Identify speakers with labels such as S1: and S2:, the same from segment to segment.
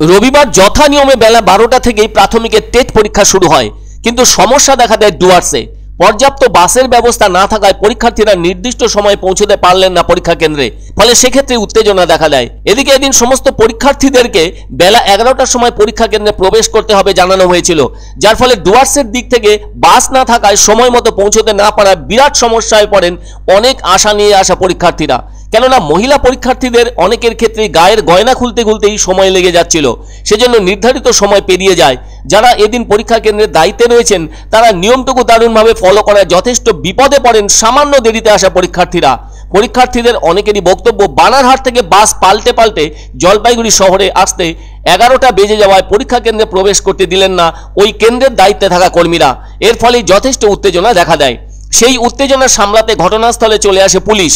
S1: রবিবার যথা নিয়মে বেলা 12টা থেকেই প্রাথমিকের টেট পরীক্ষা শুরু হয়, কিন্তু সমস্যা দেখা দেয় ডুয়ার্সে। পর্যাপ্ত বাসের ব্যবস্থা না থাকায় পরীক্ষার্থীরা নির্দিষ্ট সময়ে পৌঁছতে পারলেন না পরীক্ষা কেন্দ্রে, ফলে সেক্ষেত্রে উত্তেজনা দেখা দেয়। এদিকে এদিন সমস্ত পরীক্ষার্থীদেরকে বেলা 11টার সময় পরীক্ষা কেন্দ্রে প্রবেশ করতে হবে জানানো হয়েছিল, যার ফলে ডুয়ার্সের দিক থেকে বাস না থাকায় সময় মতো পৌঁছতে না পারায় বিরাট সমস্যায় পড়েন অনেক আশা নিয়ে আসা পরীক্ষার্থীরা। কেননা মহিলা পরীক্ষার্থীদের অনেকের ক্ষেত্রে গায়ের গয়না খুলতে খুলতেই সময় লেগে যাচ্ছিল, সেজন্য নির্ধারিত সময় পেরিয়ে যায়। যারা এদিন পরীক্ষা কেন্দ্রের দায়িত্বে রয়েছেন তারা নিয়মটুকু দারুণভাবে ফলো করায় যথেষ্ট বিপদে পড়েন সামান্য দেরিতে আসা পরীক্ষার্থীরা। পরীক্ষার্থীদের অনেকেরই বক্তব্য, বানারহাট থেকে বাস পাল্টে পাল্টে জলপাইগুড়ি শহরে আসতে 11টা বেজে যাওয়ায় পরীক্ষা কেন্দ্রে প্রবেশ করতে দিলেন না ওই কেন্দ্রের দায়িত্বে থাকা কর্মীরা। এর ফলে যথেষ্ট উত্তেজনা দেখা দেয়। সেই উত্তেজনা সামলাতে ঘটনাস্থলে চলে আসে পুলিশ।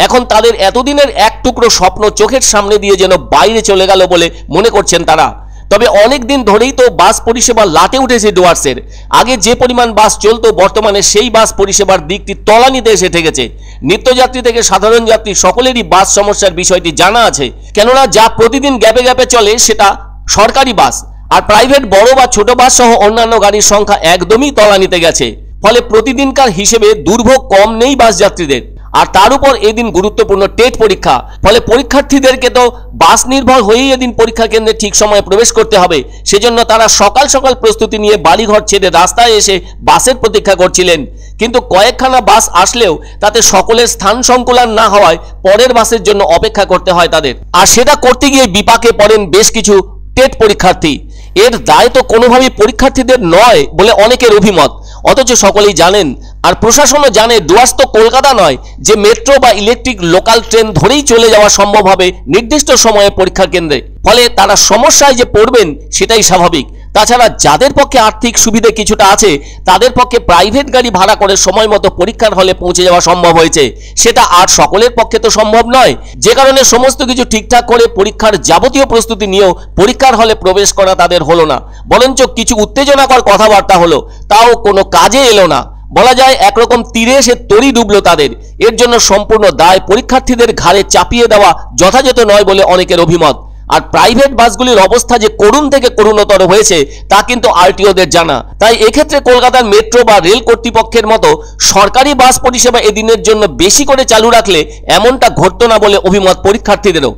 S1: এখন তাদের এতদিনের এক টুকরো স্বপ্ন চোখের সামনে দিয়ে যেন বাইরে চলে গেল বলে মনে করছেন তারা। তবে অনেক দিন ধরেই তো বাস পরিষেবা লাটে উঠেছে ডুয়ার্সের। আগে যে পরিমাণ বাস চলতো, বর্তমানে সেই বাস পরিষেবার দিকটি তলানিতে এসে ঠেকেছে। নিত্যযাত্রী থেকে সাধারণ যাত্রী সকলেরই বাস সমস্যার বিষয়টি জানা আছে, কেননা যা প্রতিদিন গ্যাপে গ্যাপে চলে সেটা সরকারি বাস, আর প্রাইভেট বড় বা ছোট বাস সহ অন্যান্য গাড়ির সংখ্যা একদমই তলানিতে গেছে। ফলে প্রতিদিনকার হিসেবে দুর্ভোগ কম নেই বাস যাত্রীদের। আর তার উপর এদিন গুরুত্বপূর্ণ টেট পরীক্ষা, ফলে পরীক্ষার্থীদেরকে তো বাস নির্ভর হয়েই এদিন পরীক্ষা কেন্দ্রে ঠিক সময়ে প্রবেশ করতে হবে। সেজন্য তারা সকাল সকাল প্রস্তুতি নিয়ে বাড়িঘর ছেড়ে রাস্তায় এসে বাসের প্রতীক্ষা করছিলেন। কিন্তু কয়েকখানা বাস আসলেও তাতে সকলের স্থান সংকুলান না হওয়ায় পরের বাসের জন্য অপেক্ষা করতে হয় তাদের। আর সেটা করতে গিয়ে বিপাকে পড়েন বেশ কিছু টেট পরীক্ষার্থী। এর দায় তো কোনোভাবেই পরীক্ষার্থীদের নয় বলে অনেকের অভিমত, অথচ সকলেই জানেন আর প্রশাসনও জানে ডুয়ার্স তো কলকাতা নয় যে মেট্রো বা ইলেকট্রিক লোকাল ট্রেন ধরেই চলে যাওয়া সম্ভব হবে নির্দিষ্ট সময়ে পরীক্ষা কেন্দ্রে। ফলে তারা সমস্যায় যে পড়বেন সেটাই স্বাভাবিক। তাছাড়া যাদের পক্ষে আর্থিক সুবিধে কিছুটা আছে তাদের পক্ষে প্রাইভেট গাড়ি ভাড়া করে সময় মতো পরীক্ষার হলে পৌঁছে যাওয়া সম্ভব হয়েছে, সেটা আর সকলের পক্ষে তো সম্ভব নয়। যে কারণে সমস্ত কিছু ঠিকঠাক করে পরীক্ষার যাবতীয় প্রস্তুতি নিয়েও পরীক্ষার হলে প্রবেশ করা তাদের হলো না, বরঞ্চ কিছু উত্তেজনাকর কথাবার্তা হলো, তাও কোনো কাজে এলো না। বলা যায় একরকম তীরে এসে তরি ডুবলো তাদের। এর জন্য সম্পূর্ণ দায় পরীক্ষার্থীদের ঘাড়ে চাপিয়ে দেওয়া যথাযথ নয় বলে অনেকের অভিমত। আর প্রাইভেট বাসগুলির অবস্থা যে করুণ থেকে করুণতর হয়েছে তা কিন্তু আরটিওদের জানা। তাই এক্ষেত্রে কলকাতার মেট্রো বা রেল কর্তৃপক্ষের মতো সরকারি বাস পরিষেবা এদিনের জন্য বেশি করে চালু রাখলে এমনটা ঘটতো না বলে অভিমত পরীক্ষার্থীদেরও।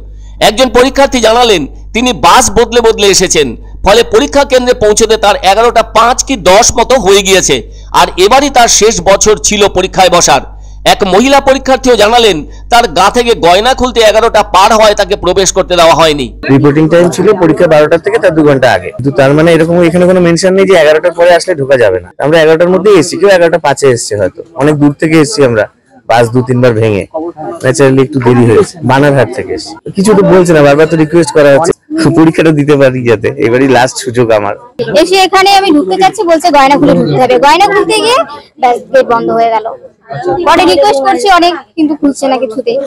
S1: একজন পরীক্ষার্থী জানালেন তিনি বাস বদলে বদলে এসেছেন, ফলে পরীক্ষা কেন্দ্রে পৌঁছতে তার 11টা 5 কি 10 মতো হয়ে গিয়েছে, আর এবারই তার শেষ বছর ছিল পরীক্ষায় বসার। এক মহিলা পরীক্ষার্থীও জানালেন তার গা থেকে গয়না খুলতে 11টা পার হওয়ায় তাকে প্রবেশ করতে দেওয়া হয়নি।
S2: রিপোর্টিং টাইম ছিল পরীক্ষা 12টা থেকে তার 2 ঘন্টা আগে, কিন্তু তার মানে এরকম এখানে কোনো মেনশন নেই যে 11টার পরে আসলে ঢোকা যাবে না। আমরা 11টার মধ্যে এসেছি, কেউ 11টা 5-এ এসছে, হয়তো অনেক দূর থেকে এসেছি আমরা, বাস 2-3 বার ভেঙে, ন্যাচারালি একটু দেরি হয়েছে। বানারহাট থেকে এসেছি, কিছু তো বলছে না, বারবার তো রিকোয়েস্ট করা হচ্ছে পরীক্ষাটা দিতে পারি যাতে, এবারই লাস্ট সুযোগ আমার।
S3: এসে এখানে আমি ঢুকতে যাচ্ছি, বলছে গয়না খুলে ঢুকতে হবে। গয়না খুলতে গিয়ে ব্যাস গেট বন্ধ হয়ে গেল। পরে রিকোয়েস্ট করছি অনেক, কিন্তু খুলছে না কিছুতেই।